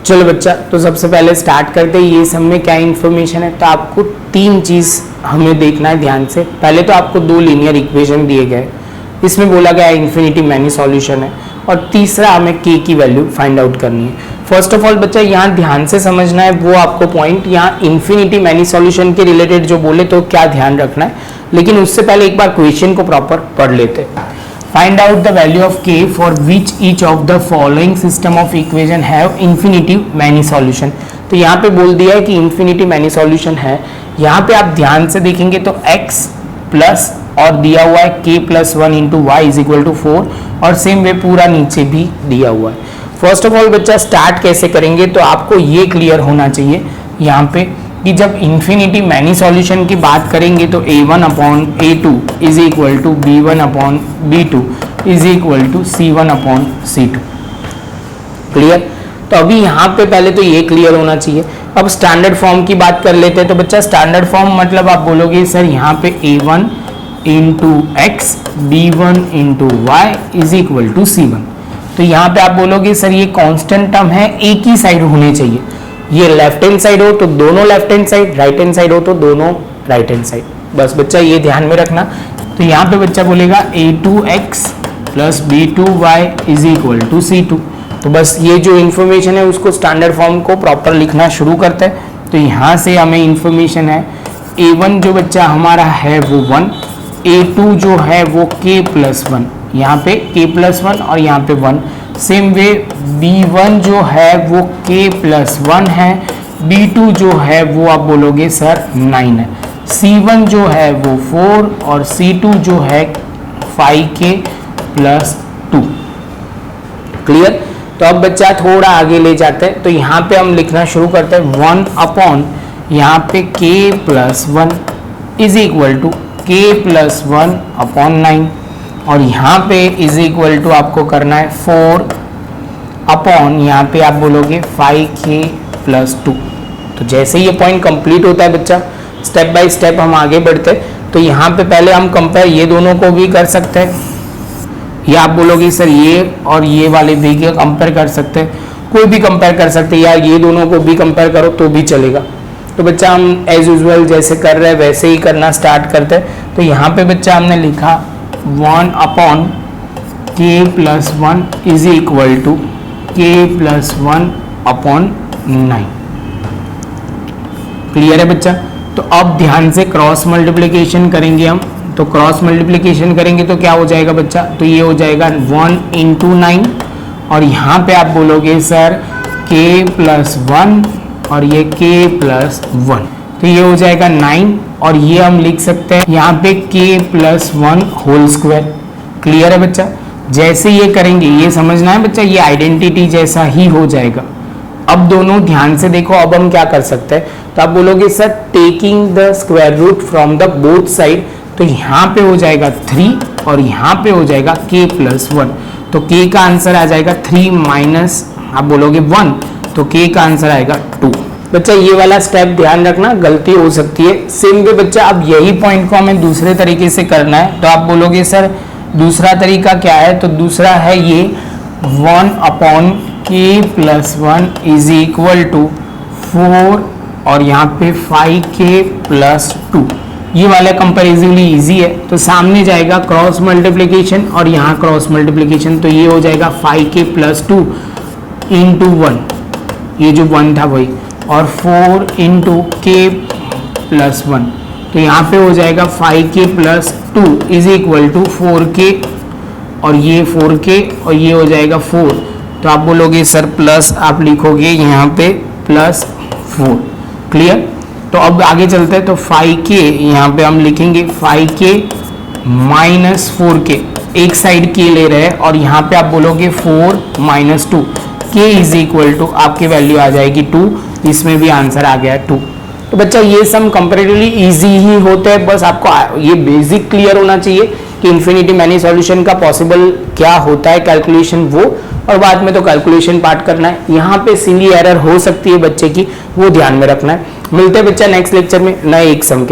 चलो बच्चा, तो सबसे पहले स्टार्ट करते हैं। ये सब में क्या इन्फॉर्मेशन है, तो आपको तीन चीज़ हमें देखना है ध्यान से। पहले तो आपको दो लीनियर इक्वेशन दिए गए, इसमें बोला गया इन्फिनिटी मैनी सॉल्यूशन है, और तीसरा हमें के की वैल्यू फाइंड आउट करनी है। फर्स्ट ऑफ ऑल बच्चा यहाँ ध्यान से समझना है वो आपको पॉइंट, यहाँ इन्फिनिटी मैनी सॉल्यूशन के रिलेटेड जो बोले तो क्या ध्यान रखना है, लेकिन उससे पहले एक बार क्वेश्चन को प्रॉपर पढ़ लेते हैं। Find out the value of K for which each of the following system of equation have infinity many solution. तो यहाँ पे बोल दिया है कि इन्फिनिटी मैनी सॉल्यूशन है। यहाँ पे आप ध्यान से देखेंगे तो x प्लस और दिया हुआ है k plus 1 into y is equal to 4, और सेम वे पूरा नीचे भी दिया हुआ है। फर्स्ट ऑफ ऑल बच्चा स्टार्ट कैसे करेंगे, तो आपको ये क्लियर होना चाहिए यहाँ पे कि जब इन्फिनिटी मैनी सॉल्यूशन की बात करेंगे तो a1 upon a2 is equal to b1 upon b2 is equal to c1 upon c2। Clear? तो अभी यहाँ पे पहले तो ये क्लियर होना चाहिए। अब स्टैंडर्ड फॉर्म की बात कर लेते हैं। तो बच्चा स्टैंडर्ड फॉर्म मतलब आप बोलोगे सर यहाँ पे a1 into x b1 into y is equal to c1। तो यहाँ पे आप बोलोगे सर ये कांस्टेंट टर्म है, एक ही साइड होने चाहिए। ये लेफ्ट हैंड साइड हो तो दोनों left hand side, right hand side हो तो दोनों राइट हैंड साइड। बस बच्चा ये ध्यान में रखना। तो यहाँ पे बच्चा बोलेगा a2x plus b2y is equal to c2। तो बस ये जो इन्फॉर्मेशन है उसको स्टैंडर्ड फॉर्म को प्रॉपर लिखना शुरू करते हैं। तो यहाँ से हमें इन्फॉर्मेशन है a1 जो बच्चा हमारा है वो 1, a2 जो है वो k प्लस 1, यहाँ पे k प्लस 1 और यहाँ पे 1। सेम वे b1 जो है वो k प्लस 1 है, b2 जो है वो आप बोलोगे सर 9 है, c1 जो है वो 4 और c2 जो है 5k प्लस 2। क्लियर? तो अब बच्चा थोड़ा आगे ले जाते हैं। तो यहाँ पे हम लिखना शुरू करते हैं 1 अपॉन यहाँ पे k plus 1 is equal to k plus 1 upon 9, और यहाँ पे इज इक्वल टू आपको करना है 4 अपॉन यहाँ पे आप बोलोगे 5k प्लस 2। तो जैसे ये पॉइंट कंप्लीट होता है बच्चा, स्टेप बाय स्टेप हम आगे बढ़ते हैं। तो यहाँ पे पहले हम कंपेयर ये दोनों को भी कर सकते हैं, या आप बोलोगे सर ये और ये वाले भी कंपेयर कर सकते हैं, कोई भी कंपेयर कर सकते हैं, या ये दोनों को भी कंपेयर करो तो भी चलेगा। तो बच्चा हम एज यूजुअल जैसे कर रहे हैं वैसे ही करना स्टार्ट करते हैं। तो यहाँ पे बच्चा हमने लिखा 1 upon k plus 1 is equal to k plus 1 upon 9। Clear है बच्चा? तो अब ध्यान से क्रॉस मल्टीप्लिकेशन करेंगे हम। तो क्रॉस मल्टीप्लिकेशन करेंगे तो क्या हो जाएगा बच्चा, तो ये हो जाएगा 1 इंटू 9, और यहाँ पे आप बोलोगे सर k प्लस 1 और ये k प्लस 1, तो ये हो जाएगा 9, और ये हम लिख सकते हैं यहाँ पे k plus 1 whole square. Clear है बच्चा? जैसे ये करेंगे ये समझना है बच्चा, ये आइडेंटिटी जैसा ही हो जाएगा। अब दोनों ध्यान से देखो, अब हम क्या कर सकते हैं, तो आप बोलोगे sir taking the square root from the both side, तो यहाँ पे हो जाएगा 3 और यहाँ पे हो जाएगा k प्लस 1। तो k का आंसर आ जाएगा 3 माइनस आप बोलोगे 1, तो k का आंसर आएगा 2। बच्चा ये वाला स्टेप ध्यान रखना, गलती हो सकती है। सेम वे बच्चा अब यही पॉइंट को हमें दूसरे तरीके से करना है। तो आप बोलोगे सर दूसरा तरीका क्या है, तो दूसरा है ये 1 upon k plus 1 is equal to 4 और यहाँ पे 5k प्लस 2। ये वाला कंपैरेटिवली इजी है। तो सामने जाएगा क्रॉस मल्टीप्लिकेशन और यहाँ क्रॉस मल्टीप्लिकेशन, तो ये हो जाएगा 5k प्लस 2 इंटू 1, ये जो 1 था वही, और 4 इंटू k प्लस 1, तो यहाँ पे हो जाएगा 5k plus 2 is equal to 4k, और ये 4k और ये हो जाएगा 4। तो आप बोलोगे सर प्लस आप लिखोगे यहाँ पे प्लस 4। क्लियर? तो अब आगे चलते हैं। तो 5k यहाँ पे हम लिखेंगे 5k माइनस 4k, एक साइड k ले रहे हैं, और यहाँ पे आप बोलोगे 4 minus 2, k is equal to आपकी वैल्यू आ जाएगी 2, इसमें भी आंसर आ गया 2। तो बच्चा ये सम कंपैरेटिवली इजी ही होते हैं, बस आपको ये बेसिक क्लियर होना चाहिए कि इन्फिनिटी मैनी सॉल्यूशन का पॉसिबल क्या होता है, कैलकुलेशन वो, और बाद में तो कैलकुलेशन पार्ट करना है। यहाँ पे सिली एरर हो सकती है बच्चे की, वो ध्यान में रखना है। मिलते हैं बच्चा नेक्स्ट लेक्चर में नए एक सम के।